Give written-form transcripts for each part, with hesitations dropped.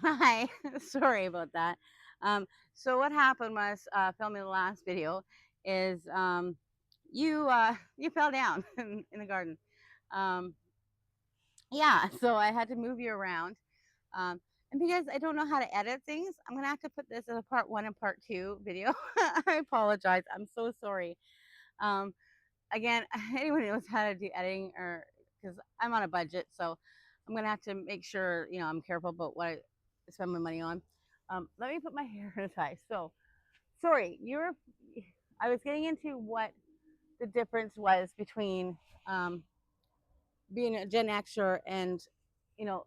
Hi, sorry about that. Um, so what happened was filming the last video is you fell down in the garden. Um, yeah, so I had to move you around. Um, and because I don't know how to edit things, I'm gonna have to put this as a part one and part two video. I apologize. I'm so sorry. Um, again, anyone who knows how to do editing or because I'm on a budget, so I'm gonna have to make sure I'm careful about what I spend my money on. Let me put my hair in a tie. So sorry, I was getting into what the difference was between um, being a Gen Xer and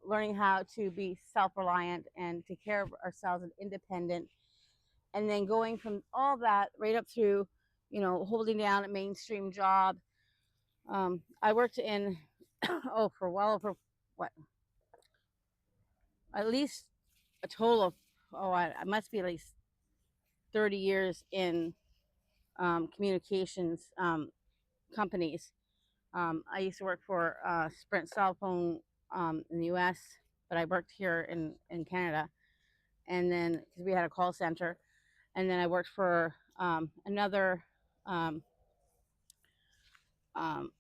learning how to be self-reliant and take care of ourselves and independent, and then going from all that right up through holding down a mainstream job. I worked in for well over what at least a total of I must be at least 30 years in communications companies. I used to work for Sprint cell phone in the U.S., but I worked here in Canada, and then because we had a call center, and then I worked for another um, um,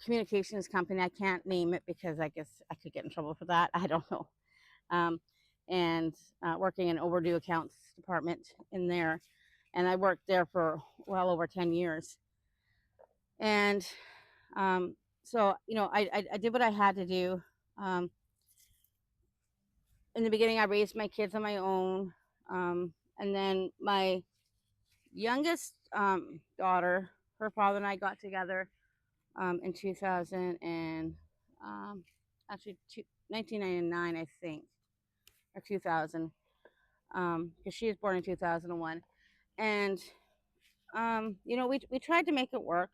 communications company. I can't name it because I guess I could get in trouble for that. I don't know. Um, and working in overdue accounts department in there, and I worked there for well over 10 years. And um, so I did what I had to do. Um, in the beginning, I raised my kids on my own, and then my youngest daughter, her father and I got together in 2000 and actually 1999, I think, or 2000, because she was born in 2001. And we tried to make it work,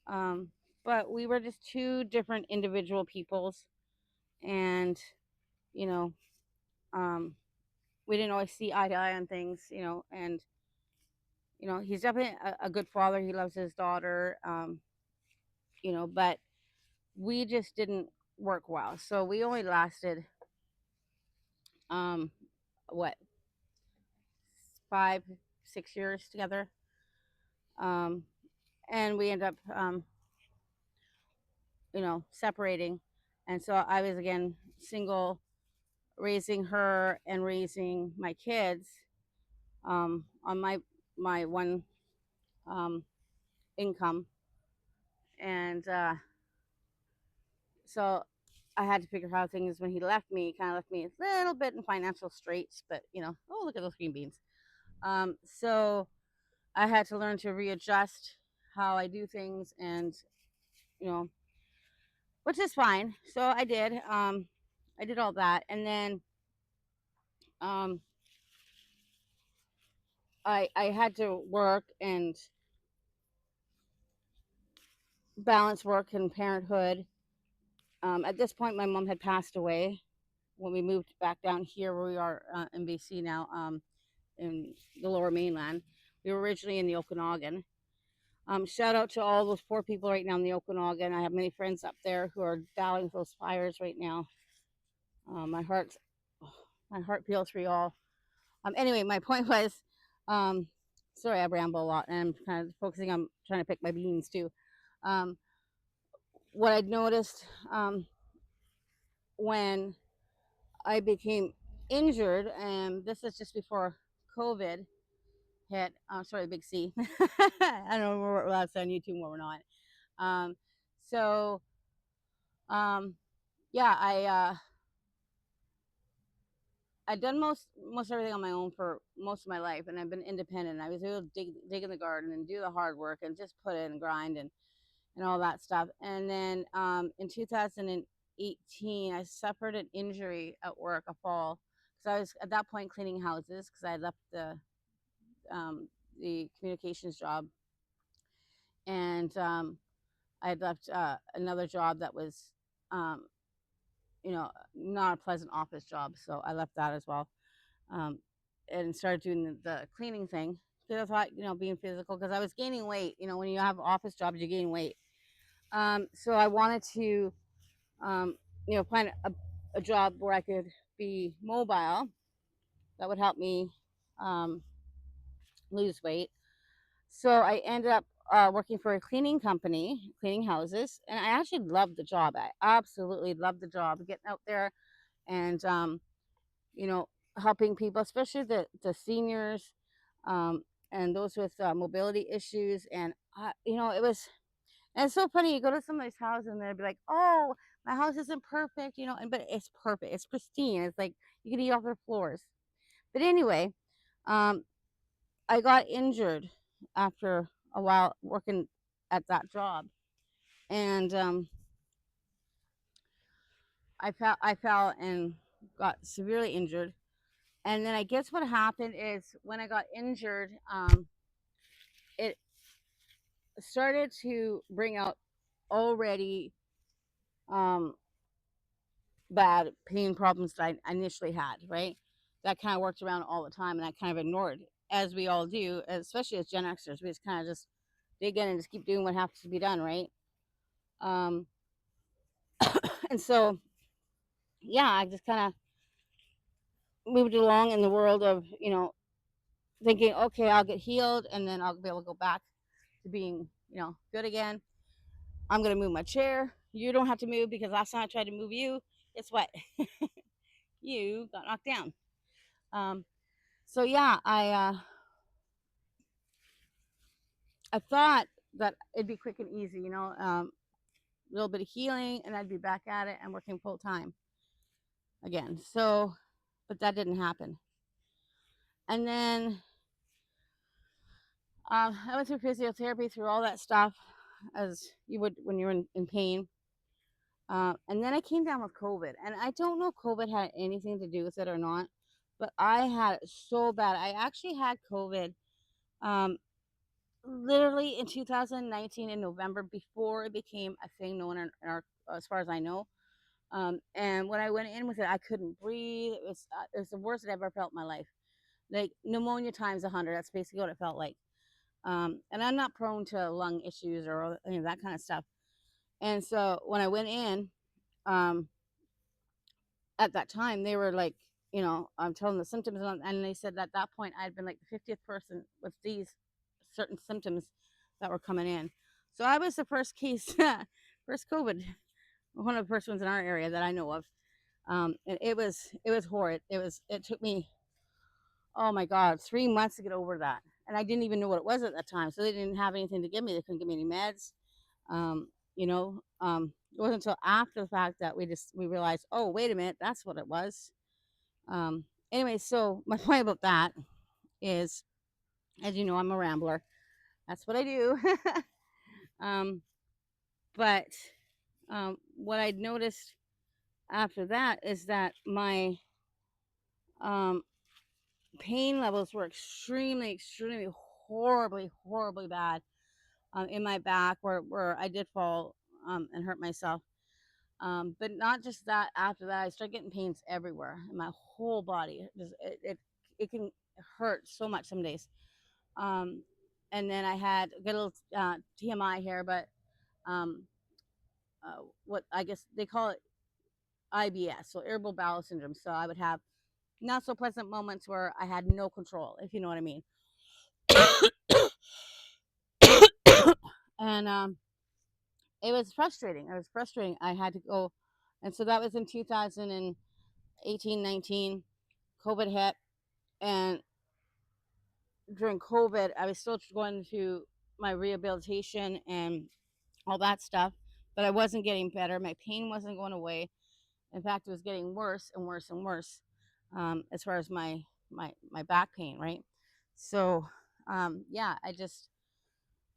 um, but we were just two different individual peoples, and you know um, we didn't always see eye to eye on things, and he's definitely a good father. He loves his daughter, but we just didn't work well. So we only lasted um, what 5 6 years together, um, and we ended up separating. And so I was again single, raising her and raising my kids on my one um, income, and so I had to figure out things. When he left me, kind of left me a little bit in financial straits, but oh, look at those green beans. So I had to learn to readjust how I do things, and you know, which is fine. So I did. I did all that, and then um, I had to work and balance work and parenthood. At this point, my mom had passed away when we moved back down here where we are in BC now, in the Lower Mainland. We were originally in the Okanagan. Shout out to all those poor people right now in the Okanagan. I have many friends up there who are battling with those fires right now. My heart, my heart feels for you all. Anyway, my point was, um, sorry, I ramble a lot, and I'm kind of focusing on trying to pick my beans too. Um, what I'd noticed when I became injured, and this is just before COVID hit. Sorry, the big C. I don't know where we're allowed to on YouTube, where we're not. Um, so um, yeah, I've done most everything on my own for most of my life, and I've been independent. I was able to dig in the garden and do the hard work and just put in and grind and all that stuff. And then in 2018, I suffered an injury at work, a fall, because I was at that point cleaning houses because I had left um, the communications job, and I had left another job that was, um, not a pleasant office job, so I left that as well, um, and started doing the cleaning thing because I thought, being physical, because I was gaining weight. When you have office jobs, you gain weight. So I wanted to, um, find a a job where I could be mobile that would help me um, lose weight. So I ended up working for a cleaning company, cleaning houses, and I actually loved the job. I absolutely loved the job, getting out there and you know, helping people, especially the seniors um, and those with mobility issues. And you know, it was and it's so funny. You go to somebody's house and they'll be like, "Oh, my house isn't perfect," you know, and but it's perfect. It's pristine. It's like you can eat off their floors. But anyway, um, I got injured after a while working at that job, and I fell and got severely injured. And then I guess what happened is when I got injured, it started to bring out already um, bad pain problems that I initially had, right? That kind of worked around all the time and I kind of ignored, as we all do, especially as Gen Xers. We just kind of just dig in and just keep doing what has to be done, right? Um, and so, yeah, I just kind of moved along in the world of, you know, thinking, okay, I'll get healed and then I'll be able to go back to being, you know, good again. I'm going to move my chair. You don't have to move because last time I tried to move you, guess what? You got knocked down. Um, so yeah, I thought that it'd be quick and easy, you know, a little bit of healing, and I'd be back at it and working full time again. So, but that didn't happen. And then I went through physiotherapy, through all that stuff, as you would when you're in pain. And then I came down with COVID, and I don't know if COVID had anything to do with it or not, but I had it so bad. I actually had COVID um, literally in 2019 in November before it became a thing known in our, as far as I know. And when I went in with it, I couldn't breathe. It was the worst I've ever felt in my life. Like pneumonia times 100. That's basically what it felt like. And I'm not prone to lung issues or any of that kind of stuff. And so when I went in, um, at that time, they were like, you know, I'm telling the symptoms, and they said at that point I'd been like the 50th person with these certain symptoms that were coming in. So I was the first case, first COVID, one of the first ones in our area that I know of. And it was horrid. It took me, oh my God, 3 months to get over that, and I didn't even know what it was at that time. So they didn't have anything to give me. They couldn't give me any meds. You know, it wasn't until after the fact that we realized, oh wait a minute, that's what it was. Anyway, so my point about that is, as you know, I'm a rambler. That's what I do. um, but what I noticed after that is that my um, pain levels were extremely, extremely, horribly bad in my back, where I did fall and hurt myself. But not just that. After that, I started getting pains everywhere in my whole body. It can hurt so much some days. Um, and then I had a little TMI here, but um, what I guess they call it IBS, so irritable bowel syndrome. So I would have not so pleasant moments where I had no control, if you know what I mean. And it was frustrating. It was frustrating. I had to go, and so that was in 2018, 19. COVID hit, and during COVID, I was still going through my rehabilitation and all that stuff, but I wasn't getting better. My pain wasn't going away. In fact, it was getting worse and worse and worse, as far as my back pain, right? So, yeah, I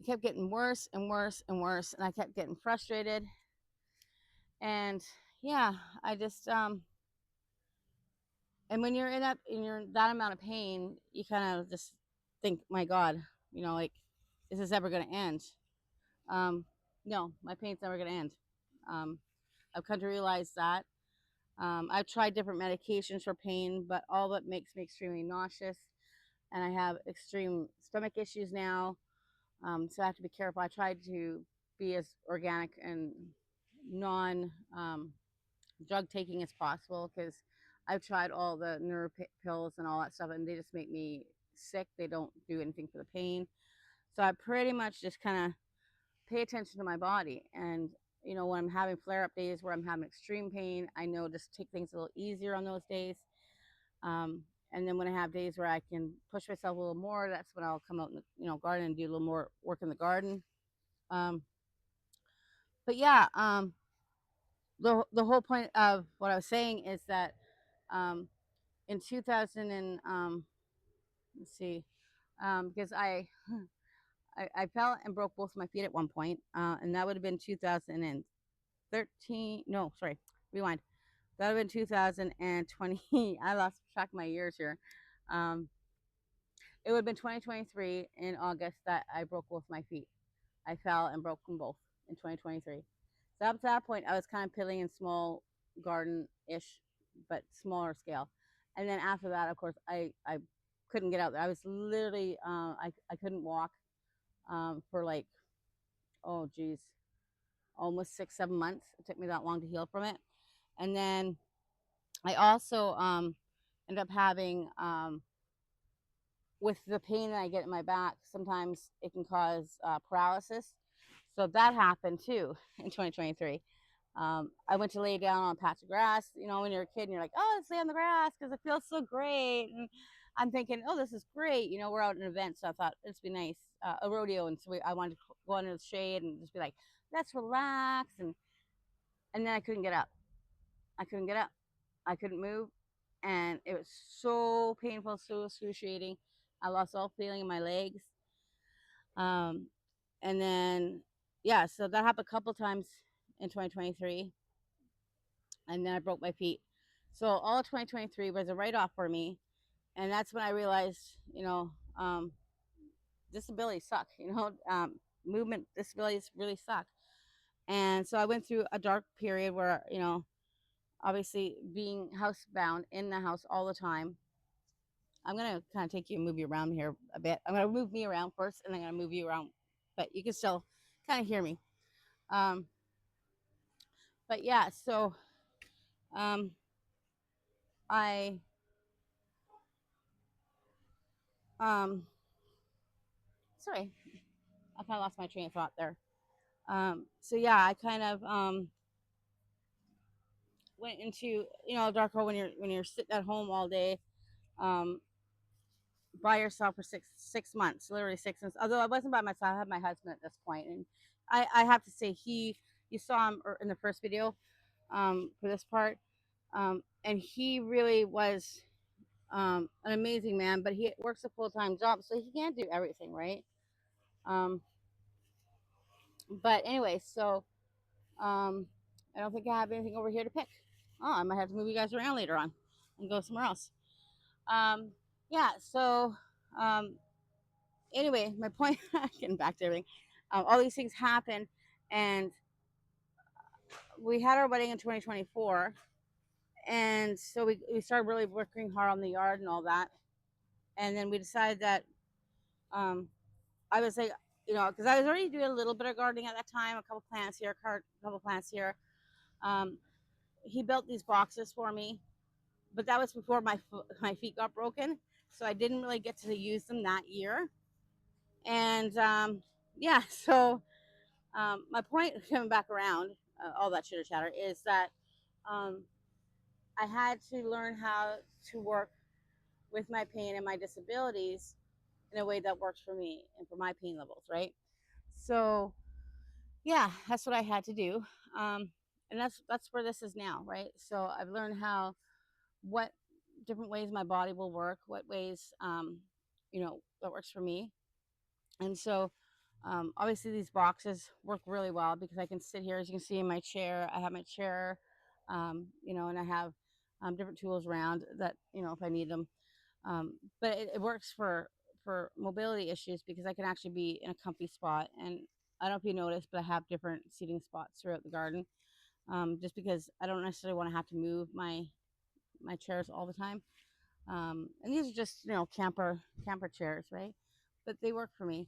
kept getting worse and worse and worse, and I kept getting frustrated. And yeah, I just and when you're in that amount of pain, you kind of just think, my God, you know, like, is this ever going to end? Um, no, my pain's never going to end. Um, I've come to realize that. I've tried different medications for pain, but all of it makes me extremely nauseous, and I have extreme stomach issues now. So I have to be careful. I tried to be as organic and non drug taking as possible, because I've tried all the nerve pills and all that stuff, and they just make me sick. They don't do anything for the pain. So I pretty much just kind of pay attention to my body. And, when I'm having flare up days where I'm having extreme pain, I know just take things a little easier on those days. Um, and then when I have days where I can push myself a little more, that's when I'll come out in the garden and do a little more work in the garden. Um, but yeah, the whole point of what I was saying is that um, in 2000 and let's see, because I fell and broke both my feet at one point, and that would have been 2013. No, sorry, rewind. That would have been 2020. I lost track of my years here. Um, it would have been 2023 in August that I broke both my feet. I fell and broke them both in 2023. So up to that point, I was kind of piddling in small garden-ish, but smaller scale. And then after that, of course, I couldn't get out there. I was literally I couldn't walk for like, oh geez, almost 6 7 months. It took me that long to heal from it. And then I also ended up having with the pain that I get in my back, sometimes it can cause paralysis. So that happened too in 2023. I went to lay down on a patch of grass. When you're a kid and you're like, oh, let's lay on the grass because it feels so great. And I'm thinking, oh, this is great. We're out at an event, so I thought it'd be nice, a rodeo. And so I wanted to go under the shade and just be like, let's relax. And then I couldn't get up. I couldn't get up. I couldn't move. And it was so painful, so excruciating. I lost all feeling in my legs. Um, and then, yeah, so that happened a couple times in 2023. And then I broke my feet. So all of 2023 was a write off for me. And that's when I realized, disabilities suck, movement disabilities really suck. And so I went through a dark period where, obviously being housebound in the house all the time. I'm going to kind of take you and move you around here a bit. I'm going to move me around first and then I'm going to move you around, but you can still kind of hear me. Um, but yeah, so um, I um, sorry, I kind of lost my train of thought there. So yeah, I kind of went into a dark hole when you're sitting at home all day um, by yourself for six months, literally 6 months. Although I wasn't by myself, I had my husband at this point, and I have to say you saw him in the first video for this part, and he really was an amazing man, but he works a full-time job, so he can't do everything, right? Um, but anyway, so I don't think I have anything over here to pick. Oh, I might have to move you guys around later on and go somewhere else. Um, yeah, so um, anyway, my point, getting back to everything, all these things happen, and we had our wedding in 2024. And so we started really working hard on the yard and all that. And then we decided that um, I was like, because I was already doing a little bit of gardening at that time, a couple plants here, a couple plants here. Um, he built these boxes for me, but that was before my feet got broken, so I didn't really get to use them that year. And yeah, so my point coming back around, all that chitter chatter, is that um, I had to learn how to work with my pain and my disabilities in a way that works for me and for my pain levels, right? So yeah, that's what I had to do, and that's where this is now, right? So I've learned what different ways my body will work, what ways that works for me. And so obviously these boxes work really well because I can sit here, as you can see in my chair. I have my chair, and I have different tools around that, if I need them. But it works for mobility issues because I can actually be in a comfy spot. And I don't know if you noticed, but I have different seating spots throughout the garden, just because I don't necessarily want to have to move my chairs all the time. And these are just camper chairs, right? But they work for me.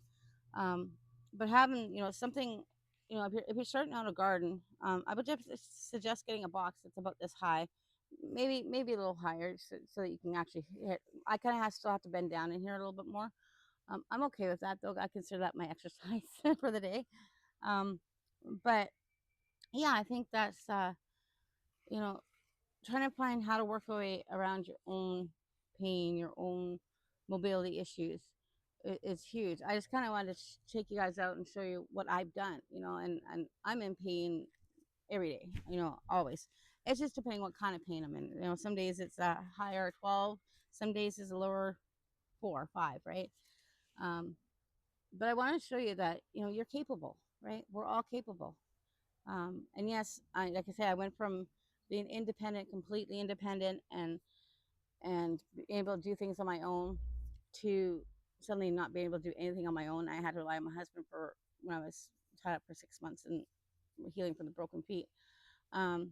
Um, but having something if you're starting out a garden, I would just suggest getting a box that's about this high, maybe a little higher, so that you can actually hit. I kind of still have to bend down in here a little bit more. I'm okay with that though. I consider that my exercise for the day. Um, but yeah, I think that's you know trying to find how to work your way around your own pain, your own mobility issues is huge. I just kind of wanted to take you guys out and show you what I've done, and I'm in pain every day, always. It's just depending what kind of pain I'm in. Some days it's a higher 12, some days it's a lower 4, 5, right? Um, but I want to show you that, you're capable, right? We're all capable. And yes, like I said, I went from being independent, completely independent, and being able to do things on my own to suddenly not being able to do anything on my own. I had to rely on my husband for when I was tied up for 6 months and healing from the broken feet. Um,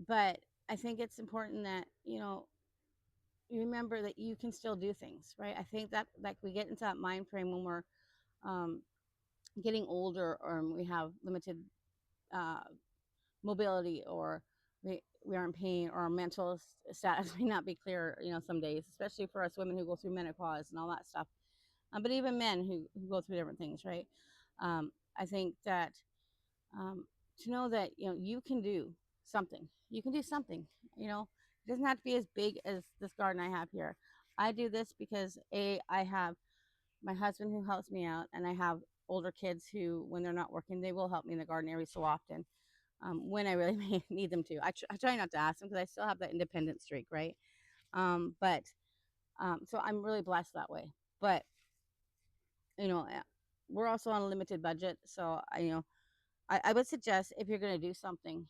but I think it's important that you remember that you can still do things, right? I think that like we get into that mind frame when we're um, getting older or we have limited uh, mobility, or we are in pain, or our mental status may not be clear, some days, especially for us women who go through menopause and all that stuff. But even men who go through different things, right? I think that um, to know that you can do something. You can do something. It doesn't have to be as big as this garden I have here. I do this because I have my husband who helps me out, and I have older kids who, when they're not working, they will help me in the garden every so often, when I really need them to. I try not to ask them because I still have that independent streak, right? But so I'm really blessed that way. But you know, uh, we're also on a limited budget, so I would suggest, if you're going to do something,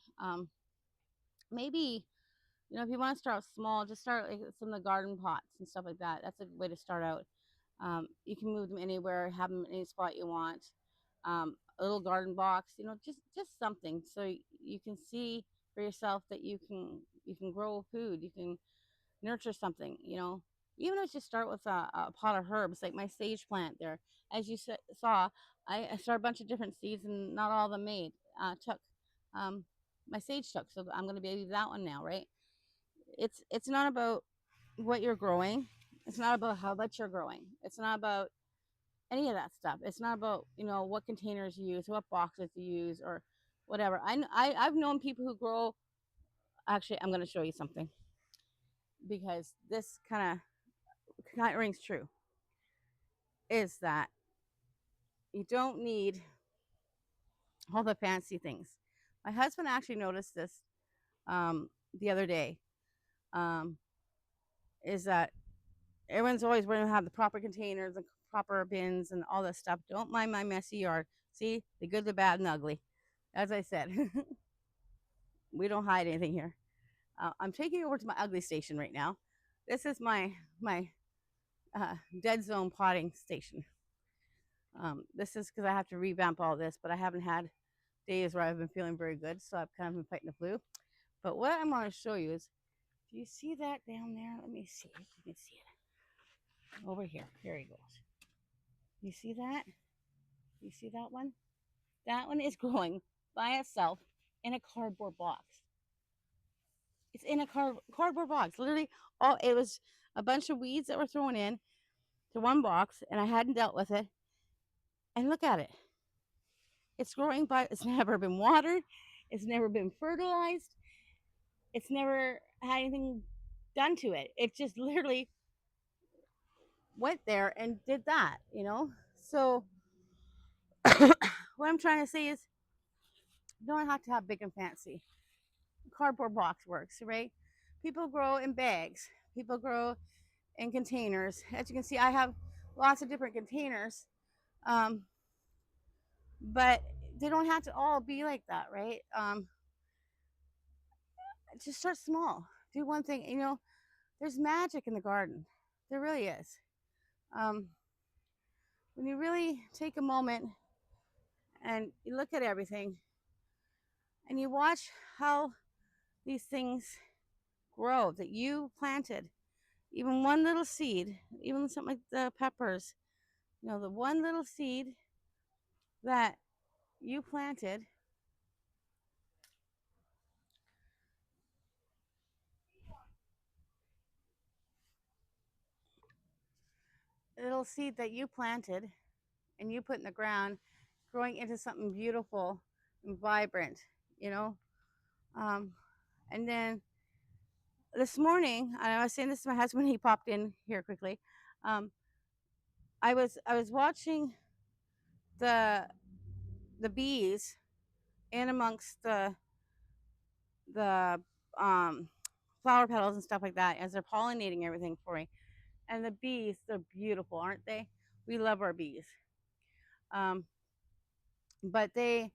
maybe if you want to start small, just start like some of the garden pots and stuff like that. That's a way to start out. You can move them anywhere, have them in any spot you want. A little garden box, just something, so you can see for yourself that you can grow food, you can nurture something. Even if it's just start with a pot of herbs, like my sage plant there. As you saw, I started a bunch of different seeds, and not all of them took. Um, my sage took, so I'm going to be able to do that one now, right? It's not about what you're growing. It's not about how much you're growing. It's not about any of that stuff. It's not about what containers you use, what boxes you use, or whatever. I've known people who grow. Actually, I'm going to show you something, because this kind of rings true. Is that you don't need all the fancy things. My husband actually noticed this the other day. Um, is that everyone's always wanting to have the proper containers, the proper bins, and all this stuff. Don't mind my messy yard. See, the good, the bad, and the ugly. As I said, we don't hide anything here. I'm taking you over to my ugly station right now. This is my dead zone potting station. This is because I have to revamp all this, but I haven't had days where I've been feeling very good, so I've kind of been fighting the flu. But what I'm going to show you is, do you see that down there? Let me see if you can see it. Over here. Here he goes. You see that? You see that one? That one is growing by itself in a cardboard box. It's in a cardboard box. Literally, all it was a bunch of weeds that were thrown in to one box, and I hadn't dealt with it. And look at it. It's growing by. It's never been watered. It's never been fertilized. It's never had anything done to it. It just literally went there and did that. So what I'm trying to say is, you don't have to have big and fancy. Cardboard box works, right? People grow in bags. People grow in containers. As you can see, I have lots of different containers, um, but they don't have to all be like that, right? Just start small. Do one thing. There's magic in the garden. There really is. Um, when you really take a moment and you look at everything and you watch how these things grow that you planted, even one little seed, even something like the peppers, the one little seed that you planted little seed that you planted and you put in the ground growing into something beautiful and vibrant, you know? Um, and then this morning, I was saying this to my husband, he popped in here quickly. Um, I was watching the the bees in amongst the flower petals and stuff like that as they're pollinating everything for me. And the bees, they're beautiful, aren't they? We love our bees. Um, but I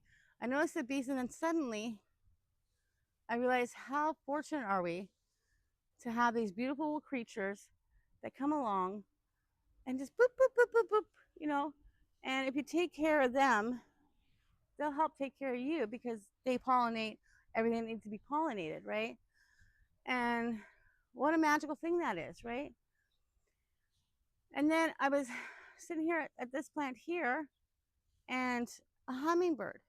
noticed the bees, and then suddenly I realized how fortunate are we to have these beautiful creatures that come along and just boop, boop, boop, boop, boop, you know. And if you take care of them, they'll help take care of you because they pollinate everything that needs to be pollinated, right? And what a magical thing that is, right? And then I was sitting here at this plant here, and a hummingbird,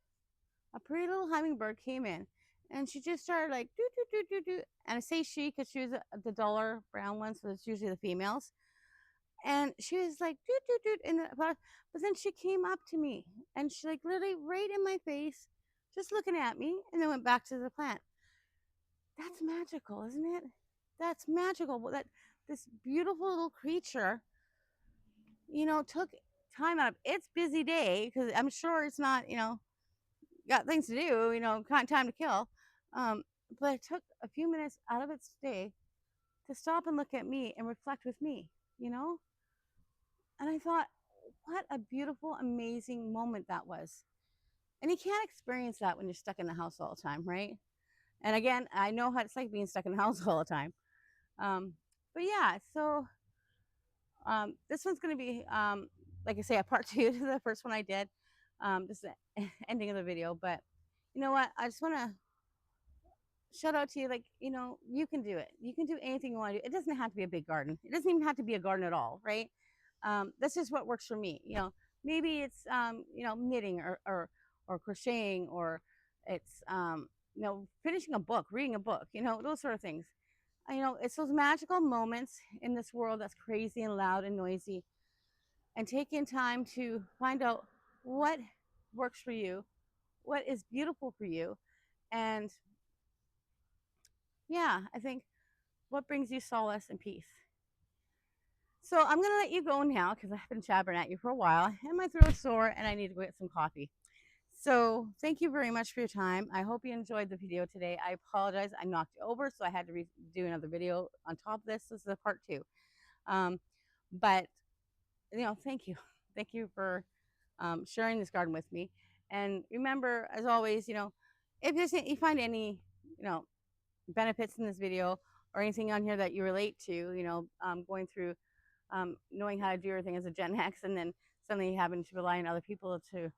a pretty little hummingbird came in, and she just started like do do do do do. And I say she because she was the duller brown one, so it's usually the females. And she was like do do do, but then she came up to me, and she like literally right in my face, just looking at me, and then went back to the plant. That's magical, isn't it? That's magical. Well, that this beautiful little creature, took time out of its busy day because I'm sure it's not, got things to do, time to kill. Um, but it took a few minutes out of its day to stop and look at me and reflect with me, you know? And I thought, what a beautiful, amazing moment that was. And you can't experience that when you're stuck in the house all the time, right? And again, I know how it's like being stuck in the house all the time. Um, but yeah, so this one's going to be, like I say, a part two to the first one I did. Just the ending of the video. But you know what? I just want to shout out to you. Like, you can do it. You can do anything you want to do. It doesn't have to be a big garden. It doesn't even have to be a garden at all, right? This is what works for me. Maybe it's, knitting or crocheting, or it's, finishing a book, reading a book, those sort of things. It's those magical moments in this world that's crazy and loud and noisy, and taking time to find out what works for you, what is beautiful for you. And yeah, I think what brings you solace and peace. So I'm going to let you go now because I've been jabbering at you for a while and my throat's sore and I need to go get some coffee. So thank you very much for your time. I hope you enjoyed the video today. I apologize. I knocked you over, so I had to do another video on top of this. This is a part two. But thank you. Thank you for sharing this garden with me. And remember, as always, if you find any, benefits in this video or anything on here that you relate to, going through knowing how to do everything as a Gen X and then suddenly having to rely on other people to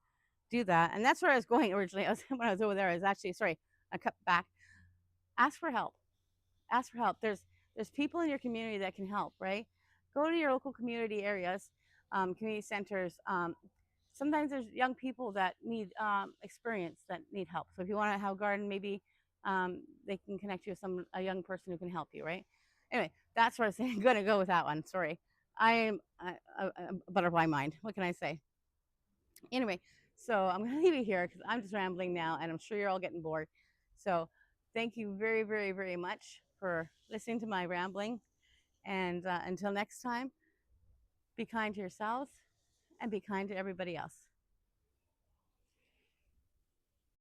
do that. And that's where I was going originally. When I was over there, I was actually, sorry, I cut back. Ask for help. Ask for help. There's people in your community that can help, right? Go to your local community areas, community centers. Sometimes there's young people that need experience, that need help. So if you want to have a garden, maybe they can connect you with a young person who can help you, right? Anyway, that's where I'm going to go with that one. Sorry. I am a butterfly mind. What can I say? Anyway, so I'm going to leave you here because I'm just rambling now and I'm sure you're all getting bored. So thank you very, very, very much for listening to my rambling. And until next time, be kind to yourselves and be kind to everybody else.